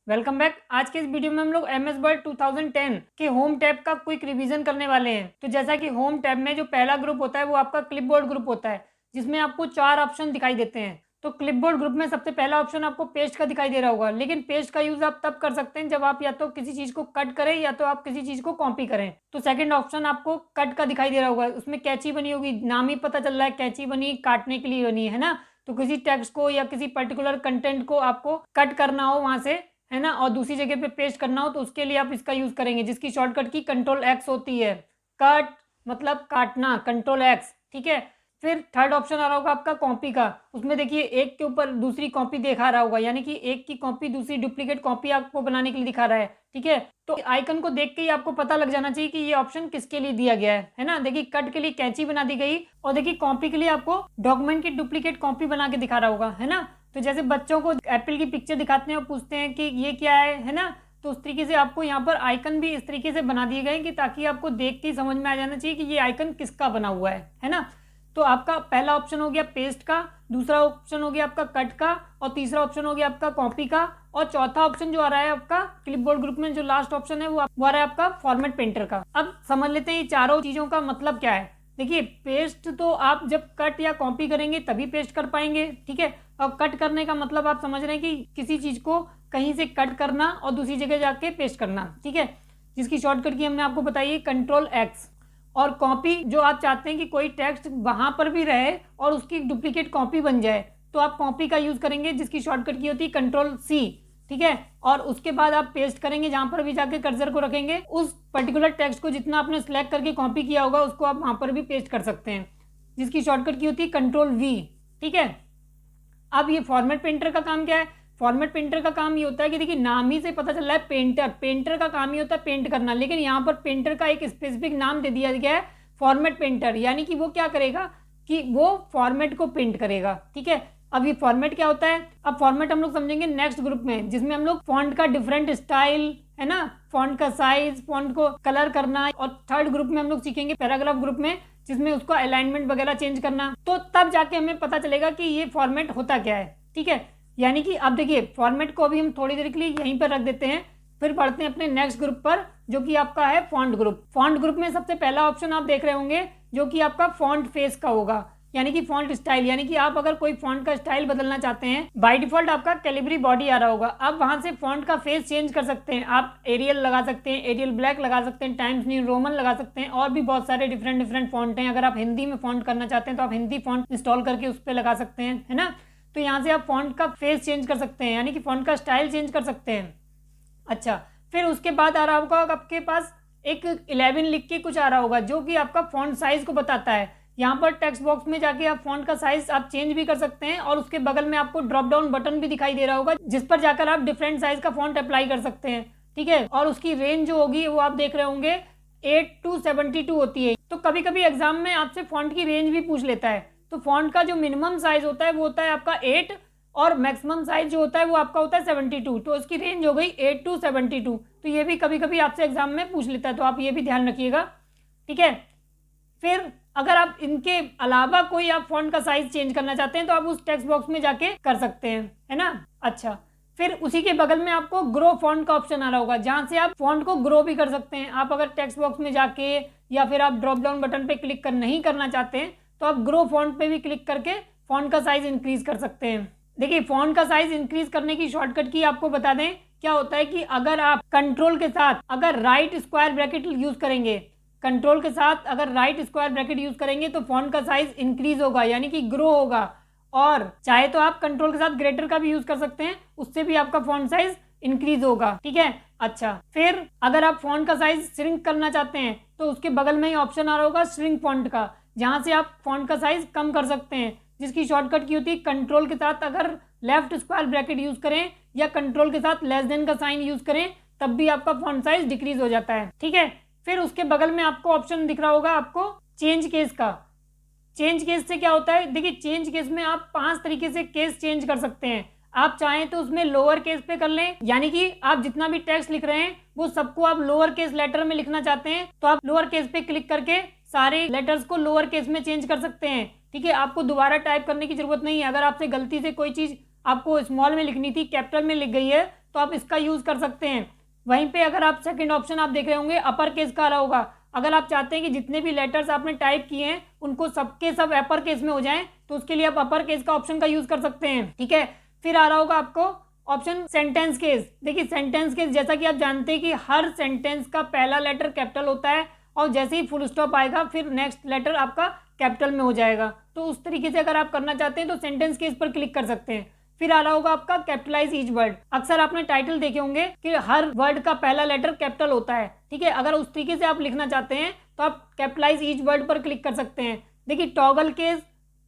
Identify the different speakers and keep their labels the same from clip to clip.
Speaker 1: Welcome back. आज के इस वीडियो में हम लोग एम एस वर्ड 2010 के होम टैब का क्विक रिवीजन करने वाले हैं। तो जैसा कि होम टैब में जो पहला ग्रुप होता है वो आपका क्लिपबोर्ड ग्रुप होता है, जिसमें आपको 4 ऑप्शन दिखाई देते हैं। तो क्लिपबोर्ड ग्रुप में सबसे पहला ऑप्शन आपको पेस्ट का दिखाई दे रहा होगा, लेकिन पेस्ट का यूज आप तब कर सकते हैं जब आप या तो किसी चीज को कट करें या तो आप किसी चीज को कॉपी करें। तो सेकंड ऑप्शन आपको कट का दिखाई दे रहा होगा, उसमें कैंची बनी होगी, नाम ही पता चल रहा है कैंची बनी काटने के लिए बनी है ना। तो किसी टेक्स्ट को या किसी पर्टिकुलर कंटेंट को आपको कट करना हो वहां से, है ना, और दूसरी जगह पे पेस्ट करना हो तो उसके लिए आप इसका यूज करेंगे, जिसकी शॉर्टकट की कंट्रोल एक्स होती है। कट मतलब काटना, कंट्रोल एक्स, ठीक है। फिर थर्ड ऑप्शन आ रहा होगा आपका कॉपी का। उसमें देखिए एक के ऊपर दूसरी कॉपी दिखा रहा होगा, यानी कि एक की कॉपी दूसरी डुप्लीकेट कॉपी आपको बनाने के लिए दिखा रहा है, ठीक है। तो आइकन को देख के ही आपको पता लग जाना चाहिए कि ये ऑप्शन किसके लिए दिया गया है ना। देखिए कट के लिए कैंची बना दी गई, और देखिए कॉपी के लिए आपको डॉक्यूमेंट की डुप्लीकेट कॉपी बना के दिखा रहा होगा, है ना। तो जैसे बच्चों को एप्पल की पिक्चर दिखाते हैं और पूछते हैं कि ये क्या है ना, तो उस तरीके से आपको यहाँ पर आइकन भी इस तरीके से बना दिए गए कि ताकि आपको देख के समझ में आ जाना चाहिए कि ये आइकन किसका बना हुआ है ना। तो आपका पहला ऑप्शन हो गया पेस्ट का, दूसरा ऑप्शन हो गया आपका कट का, और तीसरा ऑप्शन हो गया आपका कॉपी का, और चौथा ऑप्शन जो आ रहा है आपका क्लिपबोर्ड ग्रुप में जो लास्ट ऑप्शन है वो आ रहा है आपका फॉर्मेट पेंटर का। अब समझ लेते हैं ये चारों चीजों का मतलब क्या है। देखिए पेस्ट तो आप जब कट या कॉपी करेंगे तभी पेस्ट कर पाएंगे, ठीक है। और कट करने का मतलब आप समझ रहे हैं कि किसी चीज को कहीं से कट करना और दूसरी जगह जाके पेस्ट करना, ठीक है, जिसकी शॉर्टकट की हमने आपको बताई है कंट्रोल एक्स। और कॉपी जो आप चाहते हैं कि कोई टेक्स्ट वहां पर भी रहे और उसकी डुप्लीकेट कॉपी बन जाए, तो आप कॉपी का यूज करेंगे, जिसकी शॉर्टकट की होती है कंट्रोल सी, ठीक है। और उसके बाद आप पेस्ट करेंगे, जहां पर भी जाके कर्सर को रखेंगे उस पर्टिकुलर टेक्स्ट को जितना आपने सिलेक्ट करके कॉपी किया होगा उसको आप वहां पर भी पेस्ट कर सकते हैं, जिसकी शॉर्टकट की होती है कंट्रोल वी, ठीक है। अब ये फॉर्मेट पेंटर का काम क्या है। फॉर्मेट पेंटर का काम ये होता है कि देखिए नाम ही से पता चल रहा है पेंटर, पेंटर का काम ही होता है पेंट करना, लेकिन यहाँ पर पेंटर का एक स्पेसिफिक नाम दे दिया गया है फॉर्मेट पेंटर, यानी कि वो क्या करेगा कि वो फॉर्मेट को पेंट करेगा, ठीक है। अब ये फॉर्मेट क्या होता है, अब फॉर्मेट हम लोग समझेंगे नेक्स्ट ग्रुप में, जिसमें हम लोग फॉन्ट का डिफरेंट स्टाइल, है ना, फॉन्ट का साइज, फॉन्ट को कलर करना, और थर्ड ग्रुप में हम लोग सीखेंगे पैराग्राफ ग्रुप में, जिसमें उसका अलाइनमेंट वगैरह चेंज करना। तो तब जाके हमें पता चलेगा कि ये फॉर्मेट होता क्या है, ठीक है। यानी कि अब देखिए फॉर्मेट को अभी हम थोड़ी देर के लिए यहीं पर रख देते हैं, फिर बढ़ते हैं अपने नेक्स्ट ग्रुप पर, जो कि आपका है फॉन्ट ग्रुप। फॉन्ट ग्रुप में सबसे पहला ऑप्शन आप देख रहे होंगे जो कि आपका फॉन्ट फेस का होगा, यानी कि फॉन्ट स्टाइल, यानी कि आप अगर कोई फॉन्ट का स्टाइल बदलना चाहते हैं, बाय डिफॉल्ट आपका कैलिबरी बॉडी आ रहा होगा, आप वहां से फॉन्ट का फेस चेंज कर सकते हैं। आप एरियल लगा सकते हैं, एरियल ब्लैक लगा सकते हैं, टाइम्स न्यू रोमन लगा सकते हैं, और भी बहुत सारे डिफरेंट फॉन्ट हैं। अगर आप हिंदी में फॉन्ट करना चाहते हैं तो आप हिंदी फॉन्ट इंस्टॉल करके उस पर लगा सकते हैं, है ना। तो यहाँ से आप फॉन्ट का फेस चेंज कर सकते हैं, यानी कि फॉन्ट का स्टाइल चेंज कर सकते हैं। अच्छा, फिर उसके बाद आ रहा होगा आपके पास एक 11 लिख के कुछ आ रहा होगा, जो कि आपका फॉन्ट साइज को बताता है। यहाँ पर टेक्स्ट बॉक्स में जाके आप फॉन्ट का साइज आप चेंज भी कर सकते हैं, और उसके बगल में आपको ड्रॉप डाउन बटन भी दिखाई दे रहा होगा, जिस पर जाकर आप डिफरेंट साइज का फॉन्ट अप्लाई कर सकते हैं, ठीक है। और उसकी रेंज जो होगी वो आप देख रहे होंगे 8 to 72 होती है। तो कभी कभी एग्जाम में आपसे फॉन्ट की रेंज भी पूछ लेता है, तो फॉन्ट का जो मिनिमम साइज होता है वो होता है आपका 8, और मैक्सिमम साइज जो होता है वो आपका होता है 72, तो उसकी रेंज हो गई 8 to 72। तो ये भी कभी कभी आपसे एग्जाम में पूछ लेता है, तो आप ये भी ध्यान रखिएगा, ठीक है। फिर अगर आप इनके अलावा कोई आप फॉन्ट का साइज चेंज करना चाहते हैं तो आप उस टेक्स्ट बॉक्स में जाके कर सकते हैं, है ना। अच्छा, फिर उसी के बगल में आपको ग्रो फॉन्ट का ऑप्शन आ रहा होगा, जहां से आप फॉन्ट को ग्रो भी कर सकते हैं। आप अगर टेक्स्ट बॉक्स में जाके या फिर आप ड्रॉप डाउन बटन पे क्लिक कर नहीं करना चाहते हैं तो आप ग्रो फॉन्ट पे भी क्लिक करके फॉन्ट का साइज इंक्रीज कर सकते हैं। देखिए फॉन्ट का साइज इंक्रीज करने की शॉर्टकट की आपको बता दें, क्या होता है कि अगर आप कंट्रोल के साथ अगर राइट स्क्वायर ब्रैकेट यूज करेंगे, कंट्रोल के साथ अगर राइट स्क्वायर ब्रैकेट यूज करेंगे तो फॉन्ट का साइज इंक्रीज होगा, यानी कि ग्रो होगा। और चाहे तो आप कंट्रोल के साथ ग्रेटर का भी यूज कर सकते हैं, उससे भी आपका फॉन्ट साइज इंक्रीज होगा, ठीक है। अच्छा, फिर अगर आप फॉन्ट का साइज श्रिंक करना चाहते हैं तो उसके बगल में ही ऑप्शन आ रहा होगा श्रिंक फॉन्ट का, जहां से आप फॉन्ट का साइज कम कर सकते हैं, जिसकी शॉर्टकट की होती है कंट्रोल के साथ अगर लेफ्ट स्क्वायर ब्रैकेट यूज करें या कंट्रोल के साथ लेस देन का साइन यूज करें, तब भी आपका फॉन्ट साइज डिक्रीज हो जाता है, ठीक है। फिर उसके बगल में आपको ऑप्शन दिख रहा होगा आपको चेंज केस का। चेंज केस से क्या होता है, देखिए चेंज केस में आप 5 तरीके से केस चेंज कर सकते हैं। आप चाहें तो उसमें लोअर केस पे कर लें, यानी कि आप जितना भी टेक्स्ट लिख रहे हैं वो सबको आप लोअर केस लेटर में लिखना चाहते हैं तो आप लोअर केस पे क्लिक करके सारे लेटर्स को लोअर केस में चेंज कर सकते हैं, ठीक है। आपको दोबारा टाइप करने की जरूरत नहीं है। अगर आपसे गलती से कोई चीज आपको स्मॉल में लिखनी थी कैपिटल में लिख गई है तो आप इसका यूज़ कर सकते हैं। वहीं पे अगर आप सेकंड ऑप्शन आप देख रहे होंगे अपर केस का आ रहा होगा। अगर आप चाहते हैं कि जितने भी लेटर्स आपने टाइप किए हैं उनको सबके सब अपर केस में हो जाएं, तो उसके लिए आप अपर केस का ऑप्शन का यूज़ कर सकते हैं। ठीक है, फिर आ रहा होगा आपको ऑप्शन सेंटेंस केस। देखिए सेंटेंस केस, जैसा कि आप जानते हैं कि हर सेंटेंस का पहला लेटर कैपिटल होता है और जैसे ही फुल स्टॉप आएगा फिर नेक्स्ट लेटर आपका कैपिटल में हो जाएगा। तो उस तरीके से अगर आप करना चाहते हैं तो सेंटेंस केस पर क्लिक कर सकते हैं। फिर आ रहा होगा आपका कैपिटलाइज ईच वर्ड। अक्सर आपने टाइटल देखे होंगे कि हर वर्ड का पहला लेटर कैपिटल होता है। ठीक है, अगर उस तरीके से आप लिखना चाहते हैं तो आप कैपिटलाइज ईच वर्ड पर क्लिक कर सकते हैं। देखिए टॉगल केस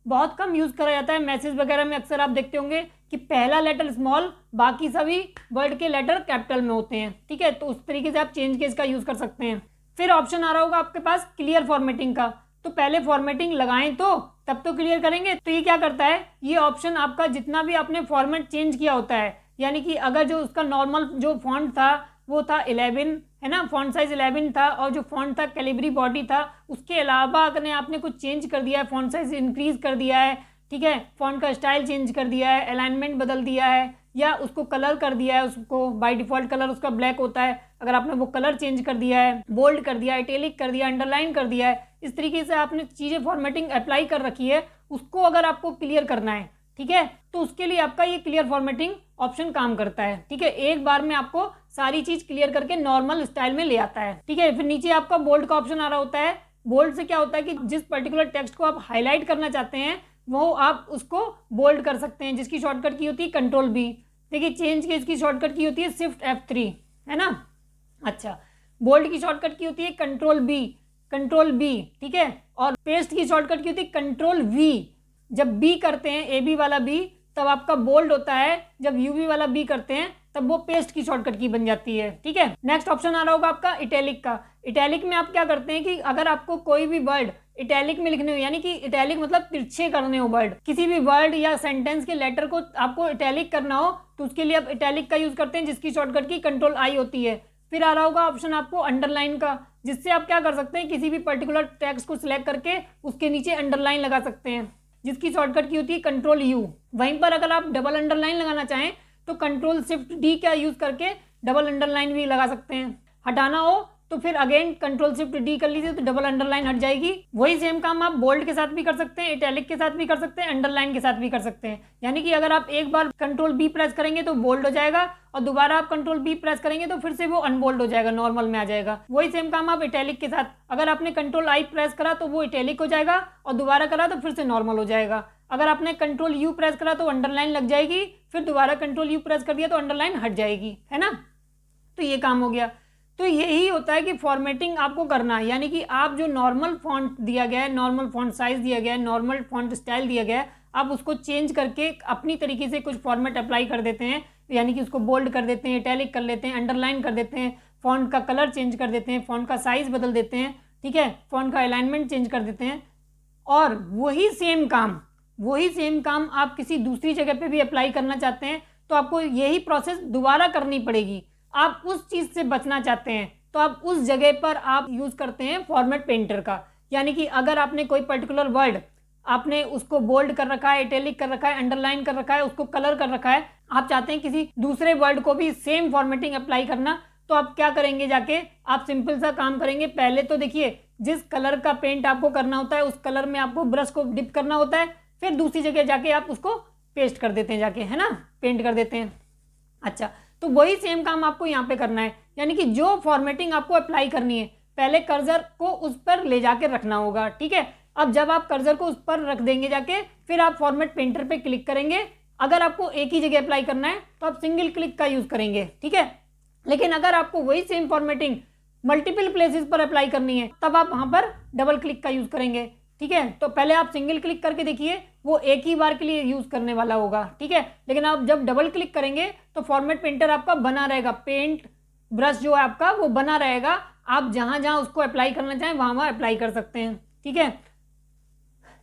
Speaker 1: बहुत कम यूज करा जाता है, मैसेज वगैरह में अक्सर आप देखते होंगे कि पहला लेटर स्मॉल, बाकी सभी वर्ड के लेटर कैपिटल में होते हैं। ठीक है, तो उस तरीके से आप चेंज केस का यूज कर सकते हैं। फिर ऑप्शन आ रहा होगा आपके पास क्लियर फॉर्मेटिंग का। तो पहले फॉर्मेटिंग लगाएं तो तब तो क्लियर करेंगे। तो ये क्या करता है, ये ऑप्शन आपका जितना भी आपने फॉर्मेट चेंज किया होता है, यानी कि अगर जो उसका नॉर्मल जो फॉन्ट था वो था 11, है ना, फॉन्ट साइज 11 था, और जो फॉन्ट था कैलिबरी बॉडी था, उसके अलावा अगर आपने कुछ चेंज कर दिया है, फॉन्ट साइज इंक्रीज कर दिया है, ठीक है, फॉन्ट का स्टाइल चेंज कर दिया है, अलाइनमेंट बदल दिया है, या उसको कलर कर दिया है, उसको बाय डिफॉल्ट कलर उसका ब्लैक होता है, अगर आपने वो कलर चेंज कर दिया है, बोल्ड कर दिया है, इटैलिक कर दिया, अंडरलाइन कर दिया है, इस तरीके से आपने चीज़ें फॉर्मेटिंग अप्लाई कर रखी है, उसको अगर आपको क्लियर करना है, ठीक है, तो उसके लिए आपका ये क्लियर फॉर्मेटिंग ऑप्शन काम करता है। ठीक है, एक बार में आपको सारी चीज क्लियर करके नॉर्मल स्टाइल में ले आता है। ठीक है, फिर नीचे आपका बोल्ड का ऑप्शन आ रहा होता है। बोल्ड से क्या होता है कि जिस पर्टिकुलर टेक्स्ट को आप हाईलाइट करना चाहते हैं वो आप उसको बोल्ड कर सकते हैं, जिसकी शॉर्टकट की होती है कंट्रोल बी। देखिए चेंज की इसकी शॉर्टकट की होती है शिफ्ट F3, है ना। अच्छा, बोल्ड की शॉर्टकट की होती है कंट्रोल बी, ठीक है, और पेस्ट की शॉर्टकट की होती है कंट्रोल V। जब बी करते हैं, ए बी वाला बी, तब आपका बोल्ड होता है, जब यूवी वाला बी करते हैं तब वो पेस्ट की शॉर्टकट की बन जाती है। ठीक है, नेक्स्ट ऑप्शन आ रहा होगा आपका इटैलिक का। इटैलिक में आप क्या करते हैं कि अगर आपको कोई भी वर्ड इटैलिक में लिखने हो, यानी कि इटैलिक मतलब तिरछे करने हो वर्ड, किसी भी वर्ड या सेंटेंस के लेटर को आपको इटैलिक करना हो तो उसके लिए आप इटैलिक का यूज करते हैं, जिसकी शॉर्टकट की कंट्रोल आई होती है। फिर आ रहा होगा ऑप्शन आपको अंडरलाइन का, जिससे आप क्या कर सकते हैं, किसी भी पर्टिकुलर टेक्स्ट को सिलेक्ट करके उसके नीचे अंडरलाइन लगा सकते हैं, जिसकी शॉर्टकट की होती है कंट्रोल U। वहीं पर अगर आप डबल अंडरलाइन लगाना चाहें तो कंट्रोल शिफ्ट D का यूज करके डबल अंडरलाइन भी लगा सकते हैं। हटाना हो तो फिर अगेन कंट्रोल शिफ्ट D कर लीजिए तो डबल अंडरलाइन हट जाएगी। वही सेम काम आप बोल्ड के साथ भी कर सकते हैं, इटैलिक के साथ भी कर सकते हैं, अंडरलाइन के साथ भी कर सकते हैं। यानी कि अगर आप एक बार कंट्रोल B प्रेस करेंगे तो बोल्ड हो जाएगा, और दोबारा आप कंट्रोल B प्रेस करेंगे तो फिर से वो अनबोल्ड हो जाएगा, नॉर्मल में आ जाएगा। वही सेम काम आप इटैलिक के साथ, अगर आपने कंट्रोल I प्रेस करा तो वो इटैलिक हो जाएगा, और दोबारा करा तो फिर से नॉर्मल हो जाएगा। अगर आपने कंट्रोल U प्रेस करा तो अंडरलाइन लग जाएगी, फिर दोबारा कंट्रोल U प्रेस कर दिया तो अंडरलाइन हट जाएगी, है ना। तो ये काम हो गया। तो यही होता है कि फॉर्मेटिंग आपको करना है, यानी कि आप जो नॉर्मल फॉन्ट दिया गया है, नॉर्मल फॉन्ट साइज दिया गया है, नॉर्मल फॉन्ट स्टाइल दिया गया है, आप उसको चेंज करके अपनी तरीके से कुछ फॉर्मेट अप्लाई कर देते हैं, यानी कि उसको बोल्ड कर देते हैं, इटैलिक कर लेते हैं, अंडरलाइन कर देते हैं, फॉन्ट का कलर चेंज कर देते हैं, फॉन्ट का साइज बदल देते हैं, ठीक है, फॉन्ट का अलाइनमेंट चेंज कर देते हैं। और वही सेम काम आप किसी दूसरी जगह पे भी अप्लाई करना चाहते हैं तो आपको यही प्रोसेस दोबारा करनी पड़ेगी। आप उस चीज़ से बचना चाहते हैं तो आप उस जगह पर आप यूज़ करते हैं फॉर्मेट पेंटर का। यानी कि अगर आपने कोई पर्टिकुलर वर्ड आपने उसको बोल्ड कर रखा है, इटैलिक कर रखा है, अंडरलाइन कर रखा है, उसको कलर कर रखा है, आप चाहते हैं किसी दूसरे वर्ड को भी सेम फॉर्मेटिंग अप्लाई करना, तो आप क्या करेंगे, जाके आप सिंपल सा काम करेंगे। पहले तो देखिए जिस कलर का पेंट आपको करना होता है उस कलर में आपको ब्रश को डिप करना होता है, फिर दूसरी जगह जाके आप उसको पेस्ट कर देते हैं, जाके, है ना, पेंट कर देते हैं। अच्छा, तो वही सेम काम आपको यहाँ पे करना है, यानी कि जो फॉर्मेटिंग आपको अप्लाई करनी है पहले कर्सर को उस पर ले जाके रखना होगा। ठीक है, अब जब आप कर्सर को उस पर रख देंगे जाके, फिर आप फॉर्मेट पेंटर पे क्लिक करेंगे। अगर आपको एक ही जगह अप्लाई करना है तो आप सिंगल क्लिक का यूज करेंगे, ठीक है। लेकिन अगर आपको वही सेम फॉर्मेटिंग मल्टीपल प्लेसेस पर अप्लाई करनी है तब आप वहां पर डबल क्लिक का यूज करेंगे, ठीक है। तो पहले आप सिंगल क्लिक करके देखिए, वो एक ही बार के लिए यूज करने वाला होगा, ठीक है। लेकिन आप जब डबल क्लिक करेंगे तो फॉर्मेट पेंटर आपका बना रहेगा, पेंट ब्रश जो है आपका वो बना रहेगा, आप जहां जहां उसको अप्लाई करना चाहें वहां वहां अप्लाई कर सकते हैं, ठीक है।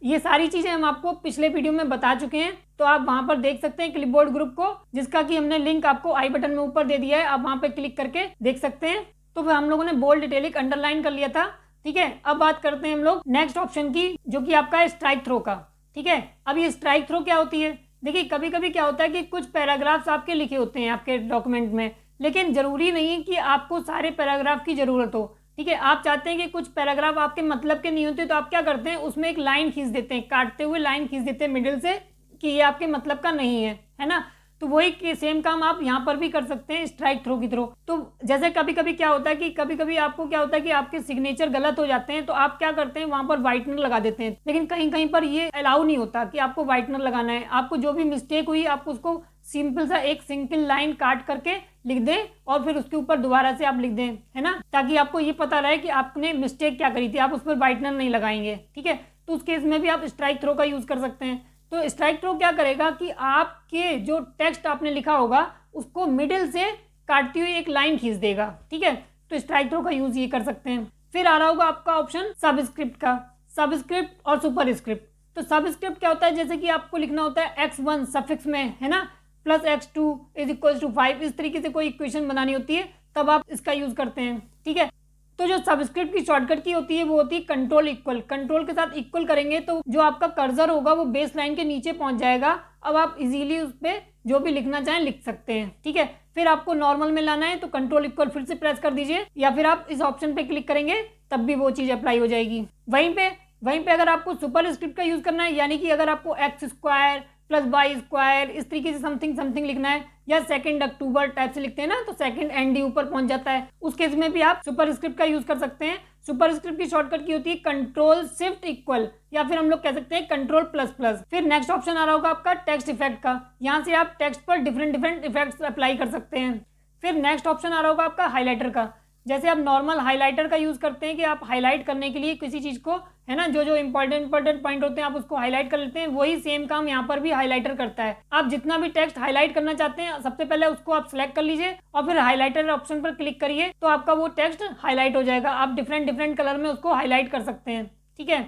Speaker 1: ये सारी चीजें हम आपको पिछले वीडियो में बता चुके हैं, तो आप वहां पर देख सकते हैं क्लिपबोर्ड ग्रुप को, जिसका कि हमने लिंक आपको आई बटन में ऊपर दे दिया है, आप वहां पे क्लिक करके देख सकते हैं। तो फिर हम लोगों ने बोल्ड, इटैलिक, अंडरलाइन कर लिया था, ठीक है। अब बात करते हैं हम लोग नेक्स्ट ऑप्शन की, जो कि आपका है स्ट्राइक थ्रो का, ठीक है। अब ये स्ट्राइक थ्रो क्या होती है, देखिए कभी कभी क्या होता है कि कुछ पैराग्राफ्स आपके लिखे होते हैं आपके डॉक्यूमेंट में, लेकिन ज़रूरी नहीं है कि आपको सारे पैराग्राफ की ज़रूरत हो। ठीक है, आप चाहते हैं कि कुछ पैराग्राफ आपके मतलब के नहीं होते, तो आप क्या करते हैं, उसमें एक लाइन खींच देते हैं, काटते हुए लाइन खींच देते हैं मिडिल से कि ये आपके मतलब का नहीं है ना। तो वही सेम काम आप यहाँ पर भी कर सकते हैं स्ट्राइक थ्रो की थ्रो। तो जैसे कभी कभी क्या होता है कि कभी कभी आपको क्या होता है कि आपके सिग्नेचर गलत हो जाते हैं, तो आप क्या करते हैं वहां पर व्हाइटनर लगा देते हैं, लेकिन कहीं कहीं पर ये अलाउ नहीं होता कि आपको व्हाइटनर लगाना है। आपको जो भी मिस्टेक हुई आप उसको सिंपल सा एक सिंगल लाइन काट करके लिख दें और फिर उसके ऊपर दोबारा से आप लिख दें, है ना, ताकि आपको ये पता रहे कि आपने मिस्टेक क्या करी थी, आप उस पर व्हाइटनर नहीं लगाएंगे। ठीक है, तो उस केस में भी आप स्ट्राइक थ्रो का यूज कर सकते हैं। तो स्ट्राइक थ्रो क्या करेगा कि आपके जो टेक्स्ट आपने लिखा होगा उसको मिडिल से काटती हुई एक लाइन खींच देगा। ठीक है, तो स्ट्राइक थ्रो का यूज ये कर सकते हैं। फिर आ रहा होगा आपका ऑप्शन सबस्क्रिप्ट का, सबस्क्रिप्ट और सुपरस्क्रिप्ट। तो सबस्क्रिप्ट क्या होता है, जैसे कि आपको लिखना होता है x1 सफिक्स में, है ना, plus x2 is equal to 5, इस तरीके से कोई इक्वेशन बनानी होती है तब आप इसका यूज करते हैं। ठीक है, तो जो सबस्क्रिप्ट की शॉर्टकट की होती है वो होती है कंट्रोल इक्वल। कंट्रोल के साथ इक्वल करेंगे तो जो आपका कर्सर होगा वो बेस लाइन के नीचे पहुंच जाएगा। अब आप इजीली उस पर जो भी लिखना चाहें लिख सकते हैं। ठीक है, फिर आपको नॉर्मल में लाना है तो कंट्रोल इक्वल फिर से प्रेस कर दीजिए, या फिर आप इस ऑप्शन पे क्लिक करेंगे तब भी वो चीज़ अप्लाई हो जाएगी। वहीं पे अगर आपको सुपर स्क्रिप्ट का यूज करना है, यानी कि अगर आपको x square plus y square इस तरीके से समथिंग समथिंग लिखना है, या 2 अक्टूबर टाइप से लिखते हैं ना, तो सेकंड एंड डी ऊपर पहुंच जाता है, उस केस में भी आप सुपर स्क्रिप्ट का यूज कर सकते हैं। सुपर स्क्रिप्ट की शॉर्टकट की होती है कंट्रोल शिफ्ट इक्वल, या फिर हम लोग कह सकते हैं कंट्रोल प्लस प्लस। फिर नेक्स्ट ऑप्शन आ रहा होगा आपका टेक्स्ट इफेक्ट का, यहाँ से आप टेक्स्ट पर डिफरेंट इफेक्ट्स अप्लाई कर सकते हैं। फिर नेक्स्ट ऑप्शन आ रहा होगा आपका हाईलाइटर का, जैसे आप नॉर्मल हाईलाइटर का यूज करते हैं कि आप हाईलाइट करने के लिए किसी चीज को, है ना, जो इंपॉर्टेंट पॉइंट होते हैं आप उसको हाईलाइट कर लेते हैं, वही सेम काम यहाँ पर भी हाईलाइटर करता है। आप जितना भी टेक्स्ट हाईलाइट करना चाहते हैं सबसे पहले उसको आप सिलेक्ट कर लीजिए और फिर हाईलाइटर ऑप्शन पर क्लिक करिए, तो आपका वो टेक्स्ट हाईलाइट हो जाएगा। आप डिफरेंट कलर में उसको हाईलाइट कर सकते हैं। ठीक है,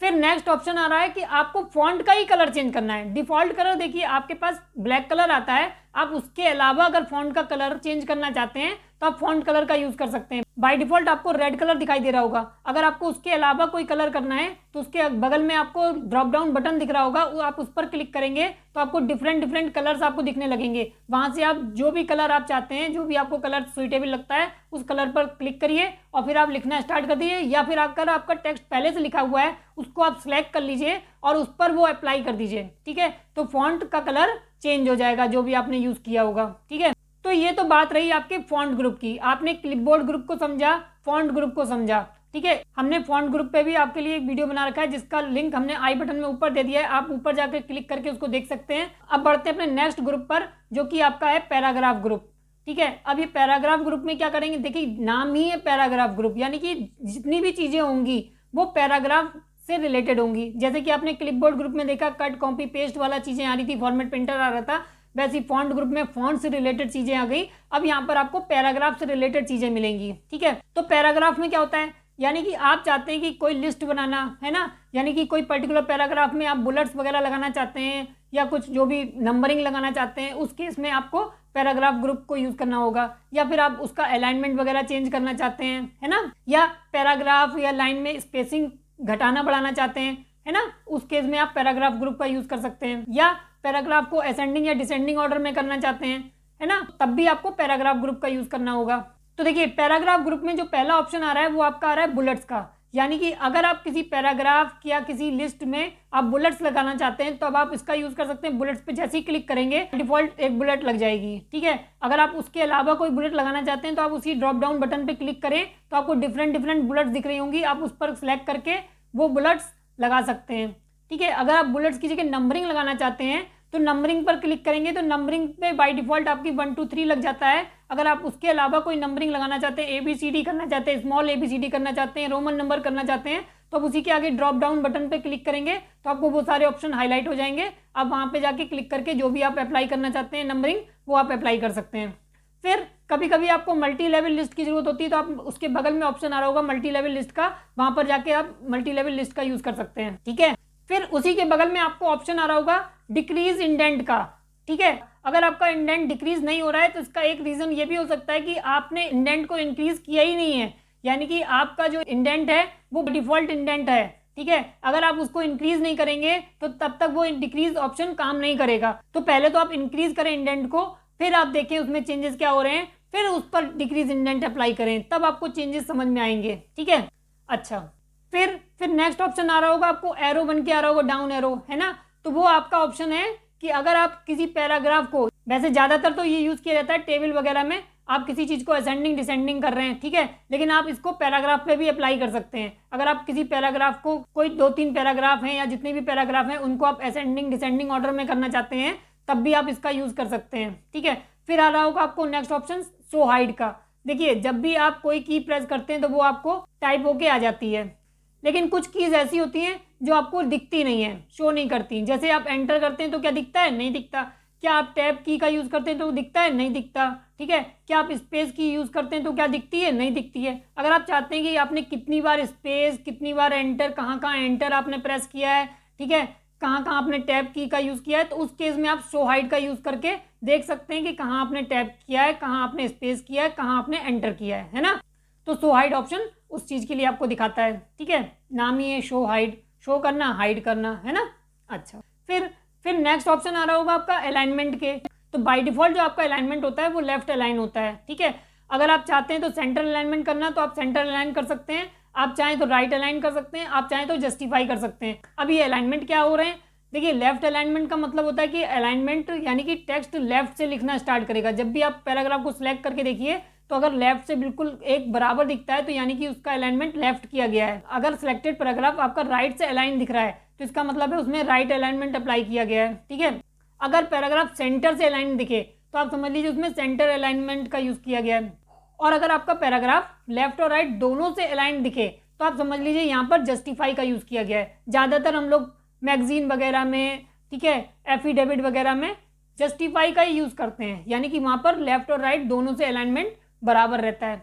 Speaker 1: फिर नेक्स्ट ऑप्शन आ रहा है कि आपको फॉन्ट का ही कलर चेंज करना है। डिफॉल्ट कलर देखिए आपके पास ब्लैक कलर आता है, आप उसके अलावा अगर फॉन्ट का कलर चेंज करना चाहते हैं तो आप फॉन्ट कलर का यूज कर सकते हैं। बाय डिफॉल्ट आपको रेड कलर दिखाई दे रहा होगा, अगर आपको उसके अलावा कोई कलर करना है तो उसके बगल में आपको ड्रॉप डाउन बटन दिख रहा होगा, वो आप उस पर क्लिक करेंगे तो आपको डिफरेंट कलर्स आपको दिखने लगेंगे। वहां से आप जो भी कलर आप चाहते हैं, जो भी आपको कलर सुइटेबल लगता है उस कलर पर क्लिक करिए और फिर आप लिखना स्टार्ट कर दीजिए, या फिर अगर आपका टेक्स्ट पहले से लिखा हुआ है उसको आप सिलेक्ट कर लीजिए और उस पर वो अप्लाई कर दीजिए। ठीक है, तो फॉन्ट का कलर चेंज हो जाएगा जो भी आपने यूज किया होगा। ठीक है, तो ये तो बात रही आपके फॉन्ट ग्रुप की, आपने क्लिपबोर्ड ग्रुप को समझा, फॉन्ट ग्रुप को समझा। ठीक है, हमने फॉन्ट ग्रुप पे भी आपके लिए एक वीडियो बना रखा है जिसका लिंक हमने आई बटन में ऊपर दे दिया है, आप ऊपर जाकर क्लिक करके उसको देख सकते हैं। अब बढ़ते हैं अपने नेक्स्ट ग्रुप पर जो कि आपका है पैराग्राफ ग्रुप। ठीक है, अब ये पैराग्राफ ग्रुप में क्या करेंगे, देखिए नाम ही है पैराग्राफ ग्रुप, यानी कि जितनी भी चीजें होंगी वो पैराग्राफ से रिलेटेड होंगी। जैसे कि आपने क्लिपबोर्ड ग्रुप में देखा कट कॉपी पेस्ट वाला चीजें आ रही थी, फॉर्मेट प्रिंटर आ रहा था, वैसे फॉन्ट ग्रुप में फॉन्ट से रिलेटेड चीजें आ गई। अब यहाँ पर आपको पैराग्राफ से रिलेटेड चीजें मिलेंगी। ठीक है, तो पैराग्राफ में क्या होता है, यानी कि आप चाहते हैं कि कोई लिस्ट बनाना है ना, यानी कि कोई पर्टिकुलर पैराग्राफ में आप बुलेट्स वगैरह लगाना चाहते हैं या कुछ जो भी नंबरिंग लगाना चाहते हैं, उस केस में आपको पैराग्राफ ग्रुप को यूज करना होगा। या फिर आप उसका अलाइनमेंट वगैरह चेंज करना चाहते हैं, है ना, या पैराग्राफ या लाइन में स्पेसिंग घटाना बढ़ाना चाहते हैं, है ना, उस केस में आप पैराग्राफ ग्रुप का यूज कर सकते हैं। या पैराग्राफ को असेंडिंग या डिसेंडिंग ऑर्डर में करना चाहते हैं, है ना, तब भी आपको पैराग्राफ ग्रुप का यूज करना होगा। तो देखिए पैराग्राफ ग्रुप में जो पहला ऑप्शन आ रहा है वो आपका आ रहा है बुलेट्स का, यानी कि अगर आप किसी पैराग्राफ या किसी लिस्ट में आप बुलेट्स लगाना चाहते हैं तो अब आप इसका यूज कर सकते हैं। बुलेट्स पे जैसे ही क्लिक करेंगे डिफॉल्ट एक बुलेट लग जाएगी। ठीक है, अगर आप उसके अलावा कोई बुलेट लगाना चाहते हैं तो आप उसी ड्रॉप डाउन बटन पे क्लिक करें तो आपको डिफरेंट बुलेट्स दिख रही होंगी, आप उस पर सिलेक्ट करके वो बुलेट्स लगा सकते हैं। ठीक है, अगर आप बुलेट्स की जगह नंबरिंग लगाना चाहते हैं तो नंबरिंग पर क्लिक करेंगे तो नंबरिंग पे बाय डिफॉल्ट आपकी 1 2 3 लग जाता है। अगर आप उसके अलावा कोई नंबरिंग लगाना चाहते हैं, ABCD करना चाहते हैं, स्मॉल ABCD करना चाहते हैं, रोमन नंबर करना चाहते हैं, तो आप उसी के आगे ड्रॉप डाउन बटन पे क्लिक करेंगे तो आपको वो सारे ऑप्शन हाईलाइट हो जाएंगे। आप वहां पे जाके क्लिक करके जो भी आप अप्लाई करना चाहते हैं नंबरिंग वो आप अप्लाई कर सकते हैं। फिर कभी कभी आपको मल्टी लेवल लिस्ट की जरूरत होती है तो आप उसके बगल में ऑप्शन आ रहा होगा मल्टी लेवल लिस्ट का, वहां पर जाके आप मल्टी लेवल लिस्ट का यूज कर सकते हैं। ठीक है, फिर उसी के बगल में आपको ऑप्शन आ रहा होगा डिक्रीज इंडेंट का। ठीक है, अगर आपका इंडेंट डिक्रीज नहीं हो रहा है तो इसका एक रीजन ये भी हो सकता है कि आपने इंडेंट को इंक्रीज किया ही नहीं है, यानी कि आपका जो इंडेंट है वो डिफॉल्ट इंडेंट है। ठीक है। अगर आप उसको इंक्रीज नहीं करेंगे तो तब तक वो डिक्रीज ऑप्शन काम नहीं करेगा। तो पहले तो आप इंक्रीज करें इंडेंट को, फिर आप देखें उसमें चेंजेस क्या हो रहे हैं, फिर उस पर डिक्रीज इंडेंट अप्लाई करें, तब आपको चेंजेस समझ में आएंगे, ठीक है। अच्छा, फिर नेक्स्ट ऑप्शन आ रहा होगा आपको, एरो बन के आ रहा होगा, डाउन एरो, है ना। तो वो आपका ऑप्शन है कि अगर आप किसी पैराग्राफ को, वैसे ज़्यादातर तो ये यूज़ किया जाता है टेबल वगैरह में, आप किसी चीज़ को असेंडिंग डिसेंडिंग कर रहे हैं, ठीक है, लेकिन आप इसको पैराग्राफ पे भी अप्लाई कर सकते हैं। अगर आप किसी पैराग्राफ को, कोई 2-3 पैराग्राफ हैं या जितने भी पैराग्राफ हैं उनको आप असेंडिंग डिसेंडिंग ऑर्डर में करना चाहते हैं, तब भी आप इसका यूज़ कर सकते हैं, ठीक है। फिर आ रहा होगा आपको नेक्स्ट ऑप्शन शो हाइड का। देखिए, जब भी आप कोई की प्रेस करते हैं तो वो आपको टाइप होके आ जाती है, लेकिन कुछ कीज ऐसी होती हैं जो आपको दिखती नहीं है, शो नहीं करती। जैसे आप एंटर करते हैं तो क्या दिखता है? नहीं दिखता। क्या आप टैब की का यूज़ करते हैं तो दिखता है? नहीं दिखता, ठीक है। क्या आप स्पेस की यूज़ करते हैं तो क्या दिखती है? नहीं दिखती है। अगर आप चाहते हैं कि आपने कितनी बार स्पेस, कितनी बार एंटर, कहाँ कहाँ एंटर आपने प्रेस किया है, ठीक है, कहाँ कहाँ आपने टैब की का यूज़ किया है, तो उस केस में आप शो हाइड का यूज़ करके देख सकते हैं कि कहाँ आपने टैब किया है, कहाँ आपने स्पेस किया है, कहाँ आपने एंटर किया है ना। तो शो हाइड ऑप्शन उस चीज़ के लिए आपको दिखाता है, ठीक है। नाम ही है शो हाइड, शो करना, हाइड करना, है ना। अच्छा, फिर नेक्स्ट ऑप्शन आ रहा होगा आपका अलाइनमेंट के। तो बाय डिफॉल्ट जो आपका अलाइनमेंट होता है वो लेफ्ट अलाइन होता है, ठीक है। अगर आप चाहते हैं तो सेंटर अलाइनमेंट करना तो आप सेंटर अलाइन कर सकते हैं, आप चाहें तो राइट अलाइन कर सकते हैं, आप चाहें तो जस्टिफाई कर सकते हैं। अब ये अलाइनमेंट क्या हो रहे हैं, देखिए, लेफ्ट अलाइनमेंट का मतलब होता है कि अलाइनमेंट यानी कि टेक्स्ट लेफ्ट से लिखना स्टार्ट करेगा। जब भी आप पैराग्राफ को सिलेक्ट करके देखिए तो अगर लेफ्ट से बिल्कुल एक बराबर दिखता है तो यानी कि उसका अलाइनमेंट लेफ्ट किया गया है। अगर सिलेक्टेड पैराग्राफ आपका राइट से अलाइन दिख रहा है तो इसका मतलब है उसमें राइट अलाइनमेंट अप्लाई किया गया है, ठीक है। अगर पैराग्राफ सेंटर से अलाइन दिखे तो आप समझ लीजिए उसमें सेंटर अलाइनमेंट का यूज़ किया गया है। और अगर आपका पैराग्राफ लेफ्ट और राइट दोनों से अलाइन दिखे तो आप समझ लीजिए यहाँ पर जस्टिफाई का यूज़ किया गया है। ज़्यादातर हम लोग मैगजीन वगैरह में, ठीक है, एफिडेविट वगैरह में जस्टिफाई का ही यूज़ करते हैं, यानी कि वहाँ पर लेफ्ट और राइट दोनों से अलाइनमेंट बराबर रहता है।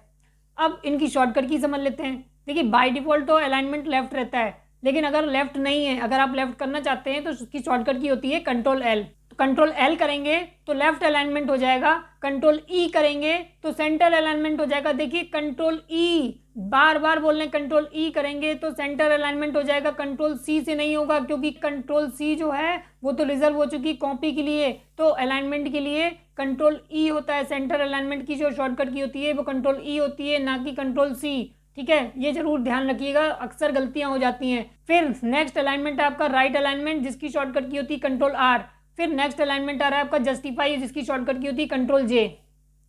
Speaker 1: अब इनकी शॉर्टकट की समझ लेते हैं। देखिए, बाय डिफॉल्ट तो अलाइनमेंट लेफ्ट रहता है, लेकिन अगर लेफ्ट नहीं है, अगर आप लेफ्ट करना चाहते हैं तो उसकी शॉर्टकट की होती है कंट्रोल एल। तो कंट्रोल एल करेंगे तो लेफ्ट अलाइनमेंट हो जाएगा, कंट्रोल ई करेंगे तो सेंटर अलाइनमेंट हो जाएगा। देखिए, कंट्रोल ई बार बार बोल रहे हैं, कंट्रोल ई करेंगे तो सेंटर अलाइनमेंट हो जाएगा, कंट्रोल सी से नहीं होगा, क्योंकि कंट्रोल सी जो है वो तो रिजर्व हो चुकी कॉपी के लिए, तो अलाइनमेंट के लिए कंट्रोल ई होता है। सेंटर अलाइनमेंट की जो शॉर्टकट की होती है वो कंट्रोल ई होती है, ना कि कंट्रोल सी, ठीक है। ये जरूर ध्यान रखिएगा, अक्सर गलतियां हो जाती हैं। फिर नेक्स्ट अलाइनमेंट है आपका राइट अलाइनमेंट, जिसकी शॉर्टकट की होती है कंट्रोल आर। फिर नेक्स्ट अलाइनमेंट आ रहा है आपका जस्टिफाई, जिसकी शॉर्टकट की होती है कंट्रोल जे,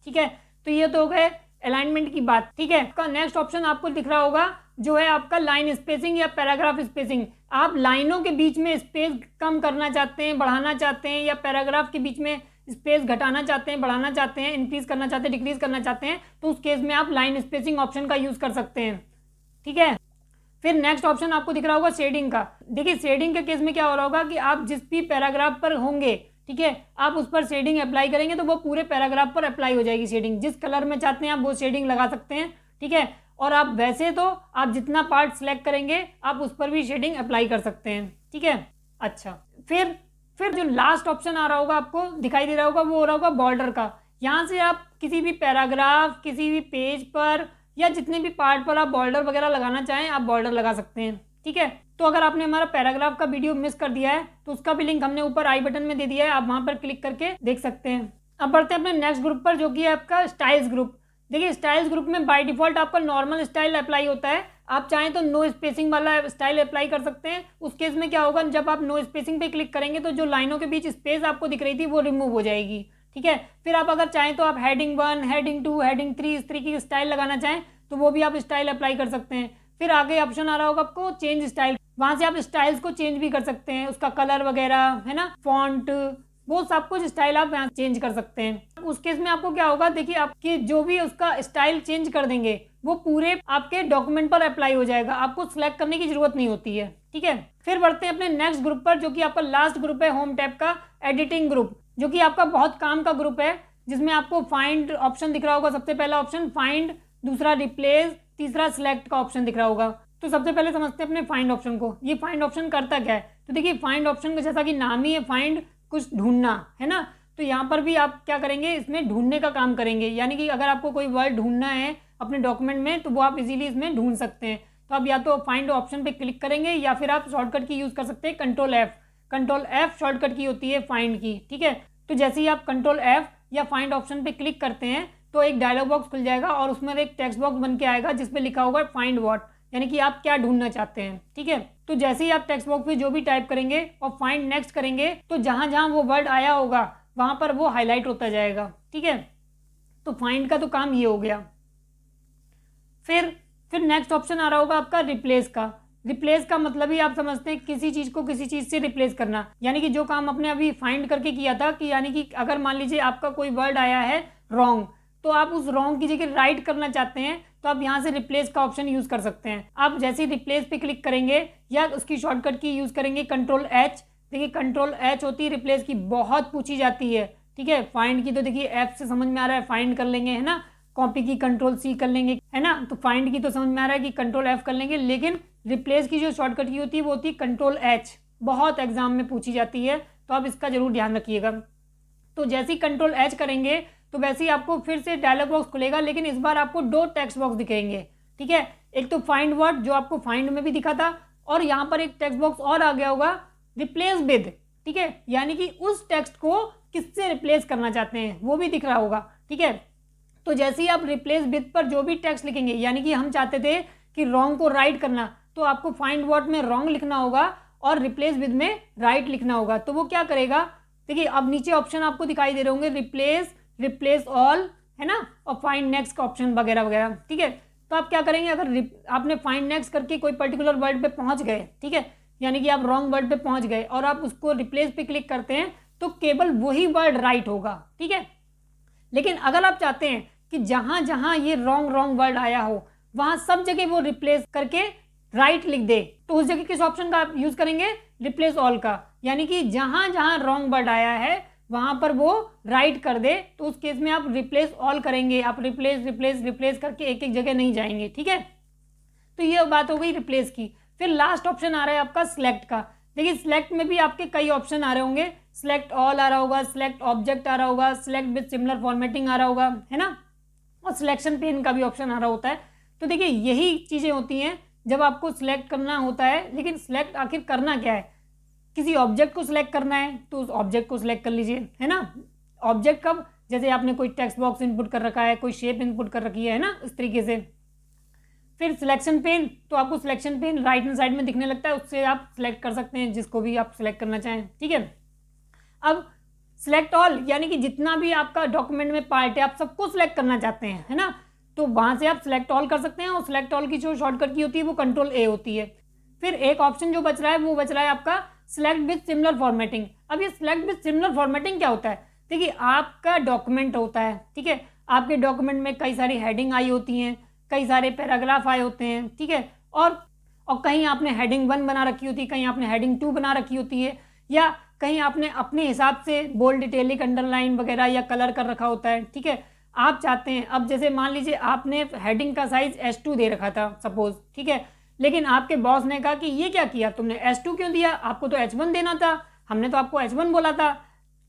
Speaker 1: ठीक है। तो ये तो हो गए अलाइनमेंट की बात, ठीक है। आपका नेक्स्ट ऑप्शन आपको दिख रहा होगा जो है आपका लाइन स्पेसिंग या पैराग्राफ स्पेसिंग। आप लाइनों के बीच में स्पेस कम करना चाहते हैं, बढ़ाना चाहते हैं, या पैराग्राफ के बीच में स्पेस घटाना चाहते हैं, बढ़ाना चाहते हैं, इंक्रीज करना चाहते हैं, डिक्रीज करना चाहते हैं, तो उस केस में आप लाइन स्पेसिंग ऑप्शन का यूज कर सकते हैं, ठीक है। फिर नेक्स्ट ऑप्शन आपको दिख रहा होगा शेडिंग का। देखिए, शेडिंग के केस में क्या हो रहा होगा कि आप जिस भी पैराग्राफ पर होंगे, ठीक है, आप उस पर शेडिंग अप्लाई करेंगे तो वो पूरे पैराग्राफ पर अप्लाई हो जाएगी शेडिंग। जिस कलर में चाहते हैं आप वो शेडिंग लगा सकते हैं, ठीक है। और आप वैसे तो आप जितना पार्ट सिलेक्ट करेंगे आप उस पर भी शेडिंग अप्लाई कर सकते हैं, ठीक है। अच्छा, फिर जो लास्ट ऑप्शन आ रहा होगा आपको दिखाई दे रहा होगा वो हो रहा होगा बॉर्डर का। यहाँ से आप किसी भी पैराग्राफ, किसी भी पेज पर या जितने भी पार्ट पर आप बॉर्डर वगैरह लगाना चाहें आप बॉर्डर लगा सकते हैं, ठीक है। तो अगर आपने हमारा पैराग्राफ का वीडियो मिस कर दिया है तो उसका भी लिंक हमने ऊपर आई बटन में दे दिया है, आप वहां पर क्लिक करके देख सकते हैं। अब बढ़ते हैं अपने नेक्स्ट ग्रुप पर, जो कि है आपका स्टाइल्स ग्रुप। देखिए, स्टाइल्स ग्रुप में बाय डिफॉल्ट आपका नॉर्मल स्टाइल अप्लाई होता है। आप चाहें तो नो स्पेसिंग वाला स्टाइल अप्लाई कर सकते हैं। उस केस में क्या होगा, जब आप नो स्पेसिंग पे क्लिक करेंगे तो जो लाइनों के बीच स्पेस आपको दिख रही थी वो रिमूव हो जाएगी, ठीक है। फिर आप अगर चाहें तो आप हेडिंग 1, हेडिंग 2, हेडिंग 3 इस तरीके की स्टाइल लगाना चाहें तो वो भी आप स्टाइल अप्लाई कर सकते हैं। फिर आगे ऑप्शन आ रहा होगा आपको चेंज स्टाइल, वहां से आप स्टाइल्स को चेंज भी कर सकते हैं, उसका कलर वगैरह, है ना, फॉन्ट, वो सब कुछ स्टाइल आप यहाँ चेंज कर सकते हैं। उस केस में आपको क्या होगा, देखिए, आपके जो भी उसका स्टाइल चेंज कर देंगे वो पूरे आपके डॉक्यूमेंट पर अप्लाई हो जाएगा, आपको सिलेक्ट करने की जरूरत नहीं होती है, ठीक है। फिर बढ़ते हैं अपने नेक्स्ट ग्रुप पर, जो कि आपका लास्ट ग्रुप है होम टैब का एडिटिंग ग्रुप, जो कि आपका बहुत काम का ग्रुप है, जिसमें आपको फाइंड ऑप्शन दिख रहा होगा। सबसे पहला ऑप्शन फाइंड, दूसरा रिप्लेस, तीसरा सिलेक्ट का ऑप्शन दिख रहा होगा। तो सबसे पहले समझते हैं अपने फाइंड ऑप्शन को। ये फाइंड ऑप्शन करता क्या है, तो देखिए, फाइंड ऑप्शन का जैसा कि नाम ही है फाइंड, कुछ ढूंढना, है ना। तो यहाँ पर भी आप क्या करेंगे, इसमें ढूंढने का काम करेंगे, यानी कि अगर आपको कोई वर्ड ढूंढना है अपने डॉक्यूमेंट में तो वो आप इजीली इसमें ढूंढ सकते हैं। तो आप या तो फाइंड ऑप्शन पे क्लिक करेंगे या फिर आप शॉर्टकट की यूज़ कर सकते हैं कंट्रोल एफ शॉर्टकट की होती है फाइंड की, ठीक है। तो जैसे ही आप कंट्रोल एफ या फाइंड ऑप्शन पे क्लिक करते हैं तो एक डायलॉग बॉक्स खुल जाएगा और उसमें एक टेक्स्ट बॉक्स बन के आएगा जिसपे लिखा होगा फाइंड व्हाट, यानी कि आप क्या ढूंढना चाहते हैं, ठीक है। तो जैसे ही आप टेक्स्ट बॉक्स पे जो भी टाइप करेंगे और फाइंड नेक्स्ट करेंगे तो जहां जहां वो वर्ड आया होगा वहां पर वो हाईलाइट होता जाएगा, ठीक है। तो फाइंड का तो काम ये हो गया। फिर नेक्स्ट ऑप्शन आ रहा होगा आपका रिप्लेस का मतलब ही आप समझते हैं किसी चीज को किसी चीज से रिप्लेस करना, यानी कि जो काम आपने अभी फाइंड करके किया था कि यानी कि अगर मान लीजिए आपका कोई वर्ड आया है रॉन्ग, तो आप उस रॉन्ग की जगह राइट करना चाहते हैं तो आप यहाँ से रिप्लेस का ऑप्शन यूज कर सकते हैं। आप जैसे ही रिप्लेस पे क्लिक करेंगे या उसकी शॉर्टकट की यूज करेंगे कंट्रोल एच, देखिए कंट्रोल एच होती है रिप्लेस की, बहुत पूछी जाती है, ठीक है। फाइंड की तो देखिए एफ से समझ में आ रहा है फाइंड कर लेंगे, है ना। कॉपी की कंट्रोल सी कर लेंगे, है ना। तो फाइंड की तो समझ में आ रहा है कि कंट्रोल एफ कर लेंगे, लेकिन रिप्लेस की जो शॉर्टकट की होती है वो होती है कंट्रोल एच, बहुत एग्जाम में पूछी जाती है, तो आप इसका जरूर ध्यान रखिएगा। तो जैसे ही कंट्रोल एच करेंगे तो वैसे ही आपको फिर से डायलॉग बॉक्स खुलेगा, लेकिन इस बार आपको दो टेक्स्ट बॉक्स दिखेंगे, ठीक है। एक तो फाइंड वर्ड जो आपको फाइंड में भी दिखा था, और यहाँ पर एक टेक्स्ट बॉक्स और आ गया होगा रिप्लेस विद, ठीक है, यानी कि उस टेक्स्ट को किससे रिप्लेस करना चाहते हैं वो भी दिख रहा होगा, ठीक है। तो जैसे ही आप रिप्लेस विद पर जो भी टेक्स्ट लिखेंगे, यानी कि हम चाहते थे कि रॉन्ग को राइट करना, तो आपको फाइंड वर्ड में रॉन्ग लिखना होगा और रिप्लेस विद में राइट लिखना होगा। तो वो क्या करेगा, देखिए अब नीचे ऑप्शन आपको दिखाई दे रहे होंगे रिप्लेस ऑल, है ना, और फाइंड नेक्स्ट का ऑप्शन वगैरह वगैरह, ठीक है। तो आप क्या करेंगे, अगर आपने फाइंड नेक्स्ट करके कोई पर्टिकुलर वर्ड पे पहुंच गए, ठीक है, यानी कि आप रॉन्ग वर्ड पे पहुंच गए और आप उसको रिप्लेस पे क्लिक करते हैं तो केवल वही वर्ड राइट होगा, ठीक है। लेकिन अगर आप चाहते हैं कि जहां जहां ये रॉन्ग वर्ड आया हो वहां सब जगह वो रिप्लेस करके राइट लिख दे, तो उस जगह किस ऑप्शन का आप यूज करेंगे, रिप्लेस ऑल का, यानी कि जहां जहां रॉन्ग वर्ड आया है वहां पर वो राइट कर दे, तो उस केस में आप रिप्लेस ऑल करेंगे, आप रिप्लेस करके एक एक जगह नहीं जाएंगे, ठीक है। तो ये बात हो गई रिप्लेस की। फिर लास्ट ऑप्शन आ रहा है आपका सिलेक्ट का। देखिए सिलेक्ट में भी आपके कई ऑप्शन आ रहे होंगे, सिलेक्ट ऑल आ रहा होगा, सिलेक्ट ऑब्जेक्ट आ रहा होगा, सिलेक्ट विद सिमिलर फॉर्मेटिंग आ रहा होगा, है ना, और सिलेक्शन पेन का भी ऑप्शन आ रहा होता है। तो देखिए यही चीजें होती हैं जब आपको सिलेक्ट करना होता है, लेकिन सिलेक्ट आखिर करना क्या है, किसी ऑब्जेक्ट को सिलेक्ट करना है तो उस ऑब्जेक्ट को सिलेक्ट कर लीजिए, है ना। ऑब्जेक्ट कब, जैसे आपने कोई टेक्स्ट बॉक्स इनपुट कर रखा है, कोई शेप इनपुट कर रखी है ना, इस तरीके से। फिर सिलेक्शन पेन, तो आपको selection pain right hand side में दिखने लगता है, उससे आप सिलेक्ट कर सकते हैं जिसको भी आप सिलेक्ट करना चाहें, ठीक है। अब सिलेक्ट ऑल, यानी कि जितना भी आपका डॉक्यूमेंट में पार्ट है आप सबको सिलेक्ट करना चाहते हैं, है ना, तो वहां से आप सिलेक्ट ऑल कर सकते हैं, और सिलेक्ट ऑल की जो शॉर्टकट की होती है वो कंट्रोल ए होती है। फिर एक ऑप्शन जो बच रहा है वो बच रहा है आपका सिलेक्ट विद सिमिलर फॉर्मेटिंग। अब ये सिलेक्ट विद सिमिलर फॉर्मेटिंग क्या होता है, देखिए आपका डॉक्यूमेंट होता है, ठीक है, आपके डॉक्यूमेंट में कई सारी हेडिंग आई होती हैं, कई सारे पैराग्राफ आए होते हैं, ठीक है, और कहीं आपने हेडिंग 1 बना रखी होती है, कहीं आपने हेडिंग 2 बना रखी होती है, या कहीं आपने अपने हिसाब से बोल्ड, इटैलिक, अंडरलाइन वगैरह या कलर कर रखा होता है, ठीक है। आप चाहते हैं, अब जैसे मान लीजिए आपने हेडिंग का साइज S2 दे रखा था सपोज, ठीक है, लेकिन आपके बॉस ने कहा कि ये क्या किया तुमने, S2 क्यों दिया, आपको तो H1 देना था, हमने तो आपको H1 बोला था,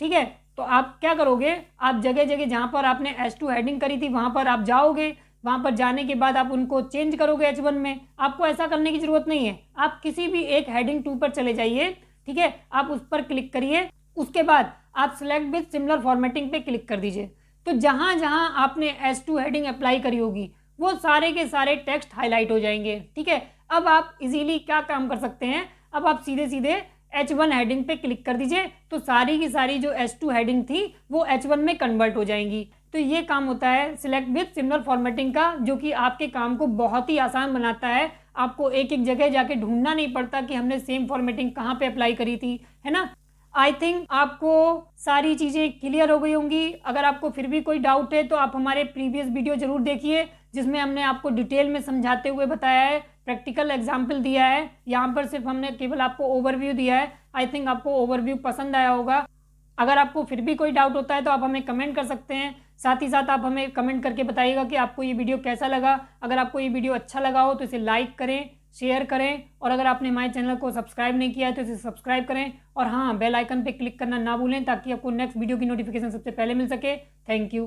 Speaker 1: ठीक है। तो आप क्या करोगे, आप जगह जगह जहां पर आपने S2 हेडिंग करी थी वहां पर आप जाओगे, वहां पर जाने के बाद आप उनको चेंज करोगे H1 में। आपको ऐसा करने की जरूरत नहीं है, आप किसी भी एक हेडिंग 2 पर चले जाइए, ठीक है, आप उस पर क्लिक करिए, उसके बाद आप सिलेक्ट विद सिमिलर फॉर्मेटिंग पे क्लिक कर दीजिए। तो जहां जहां आपने S2 हेडिंग अप्लाई करी होगी वो सारे के सारे टेक्स्ट हाईलाइट हो जाएंगे, ठीक है। अब आप इजीली क्या काम कर सकते हैं, अब आप सीधे सीधे H1 हेडिंग पे क्लिक कर दीजिए, तो सारी की सारी जो S2 हेडिंग थी वो H1 में कन्वर्ट हो जाएंगी। तो ये काम होता है सिलेक्ट विद सिमिलर फॉर्मेटिंग का, जो कि आपके काम को बहुत ही आसान बनाता है। आपको एक एक जगह जाके ढूंढना नहीं पड़ता कि हमने सेम फॉर्मेटिंग कहाँ पे अप्लाई करी थी, है ना। आई थिंक आपको सारी चीज़ें क्लियर हो गई होंगी। अगर आपको फिर भी कोई डाउट है तो आप हमारे प्रीवियस वीडियो जरूर देखिए, जिसमें हमने आपको डिटेल में समझाते हुए बताया है, प्रैक्टिकल एग्जाम्पल दिया है। यहाँ पर सिर्फ हमने केवल आपको ओवरव्यू दिया है। आई थिंक आपको ओवरव्यू पसंद आया होगा। अगर आपको फिर भी कोई डाउट होता है तो आप हमें कमेंट कर सकते हैं। साथ ही साथ आप हमें कमेंट करके बताइएगा कि आपको ये वीडियो कैसा लगा। अगर आपको ये वीडियो अच्छा लगा हो तो इसे लाइक करें, शेयर करें, और अगर आपने हमारे चैनल को सब्सक्राइब नहीं किया है तो इसे सब्सक्राइब करें, और हाँ, बेल आइकन पे क्लिक करना ना भूलें ताकि आपको नेक्स्ट वीडियो की नोटिफिकेशन सबसे पहले मिल सके। Thank you.